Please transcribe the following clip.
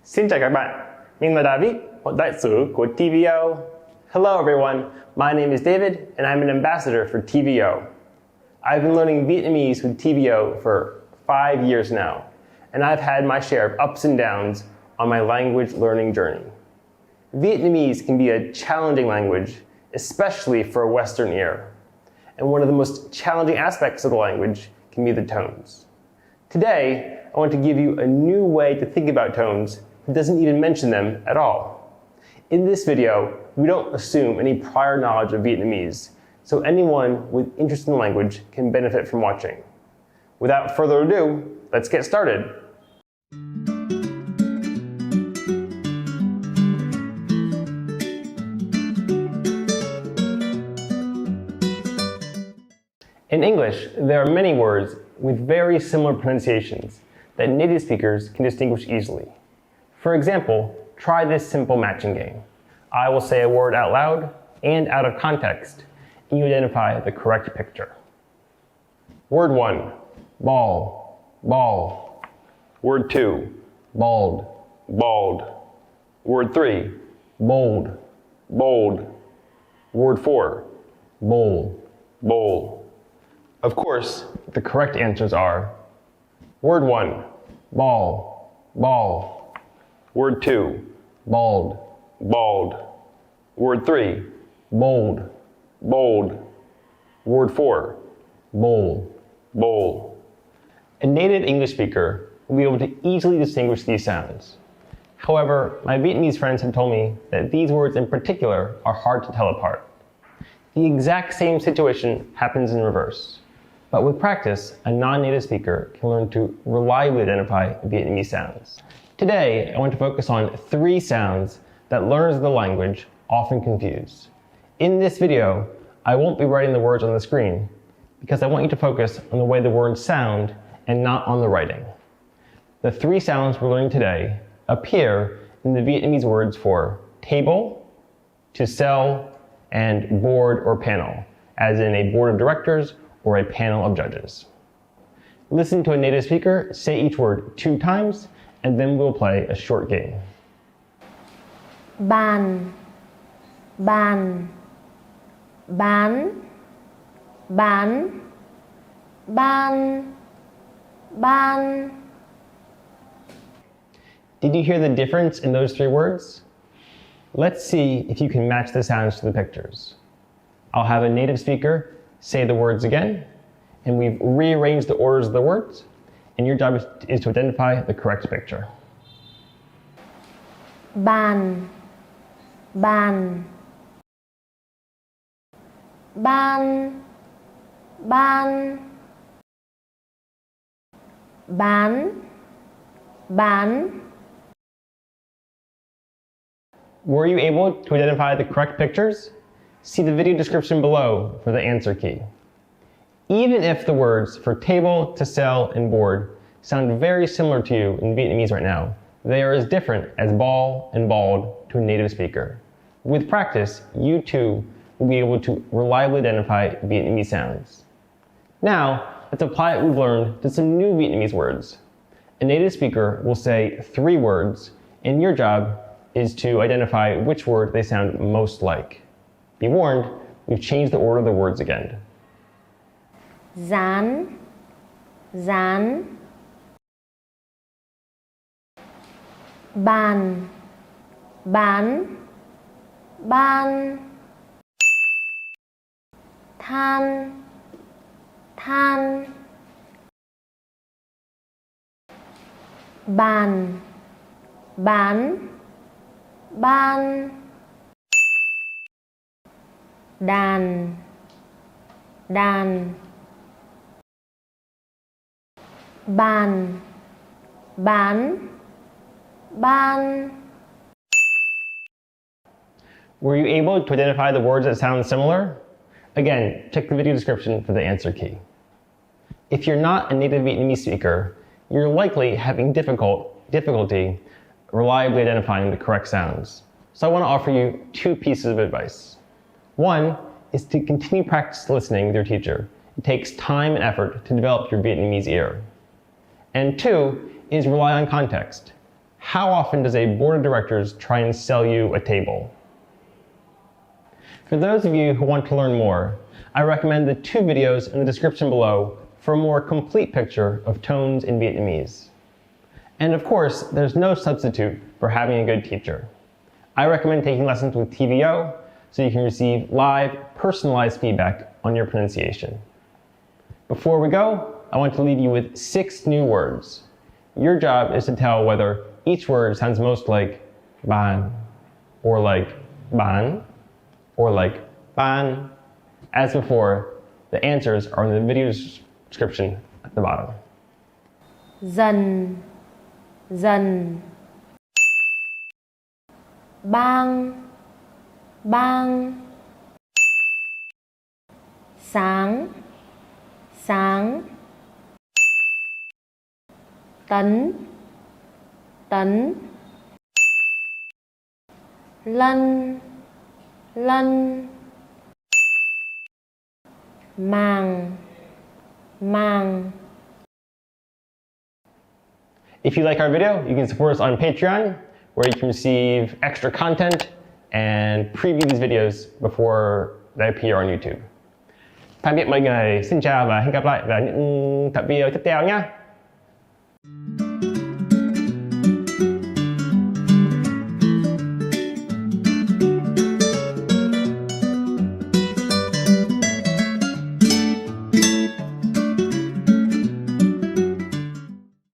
Xin chào các bạn, mình là David, một đại sứ của TVO. Hello everyone, my name is David and I'm an ambassador for TVO. I've been learning Vietnamese with TVO for 5 years now, and I've had my share of ups and downs on my language learning journey. Vietnamese can be a challenging language, especially for a Western ear. And one of the most challenging aspects of the language can be the tones. Today, I want to give you a new way to think about tones that doesn't even mention them at all. In this video, we don't assume any prior knowledge of Vietnamese, so anyone with interest in the language can benefit from watching. Without further ado, let's get started. In English, there are many words with very similar pronunciations that native speakers can distinguish easily. For example, try this simple matching game. I will say a word out loud and out of context, and you identify the correct picture. Word 1, ball, ball. Word 2, bald, bald. Word 3, bold, bold. Word 4, bowl, bowl. Of course, the correct answers are Word 1, ball, ball. Word 2, bald, bald. Word 3, bold, bold. Word 4, bowl, bowl. A native English speaker will be able to easily distinguish these sounds. However, my Vietnamese friends have told me that these words in particular are hard to tell apart. The exact same situation happens in reverse. But with practice, a non-native speaker can learn to reliably identify Vietnamese sounds. Today, I want to focus on 3 sounds that learners of the language often confuse. In this video, I won't be writing the words on the screen because I want you to focus on the way the words sound and not on the writing. The 3 sounds we're learning today appear in the Vietnamese words for table, to sell, and board or panel, as in a board of directors or a panel of judges. Listen to a native speaker say each word 2 times, and then we'll play a short game. Bàn, bàn, bán, bán, ban, ban. Did you hear the difference in those 3 words? Let's see if you can match the sounds to the pictures. I'll have a native speaker say the words again, and we've rearranged the orders of the words, and your job is to identify the correct picture. Bàn, bàn, ban, ban, bán, bán. Were you able to identify the correct pictures? See the video description below for the answer key. Even if the words for table, to sell, and board sound very similar to you in Vietnamese right now, they are as different as ball and bald to a native speaker. With practice, you too will be able to reliably identify Vietnamese sounds. Now, let's apply what we've learned to some new Vietnamese words. A native speaker will say 3 words, and your job is to identify which word they sound most like. Be warned, we've changed the order of the words again. Dán, dán. Bàn, bán, ban. Than, than. Bàn, bán, ban. Đàn, đàn. Bàn, bán, ban. Were you able to identify the words that sound similar? Again, check the video description for the answer key. If you're not a native Vietnamese speaker, you're likely having difficulty reliably identifying the correct sounds. So I want to offer you 2 pieces of advice. One is to continue practice listening with your teacher. It takes time and effort to develop your Vietnamese ear. And 2 is rely on context. How often does a board of directors try and sell you a table? For those of you who want to learn more, I recommend the 2 videos in the description below for a more complete picture of tones in Vietnamese. And of course, there's no substitute for having a good teacher. I recommend taking lessons with TVO so you can receive live, personalized feedback on your pronunciation. Before we go, I want to leave you with 6 new words. Your job is to tell whether each word sounds most like bàn, or like bán, or like ban. As before, the answers are in the video description at the bottom. Dần, dần. Bang, bang. Sáng, sáng. Tấn, tấn. Lân, lân. Màng, màng. If you like our video, you can support us on Patreon, where you can receive extra content and preview these videos before they appear on YouTube. Tạm biệt mọi người, xin chào và hẹn gặp lại vào những tập video tiếp theo nhé.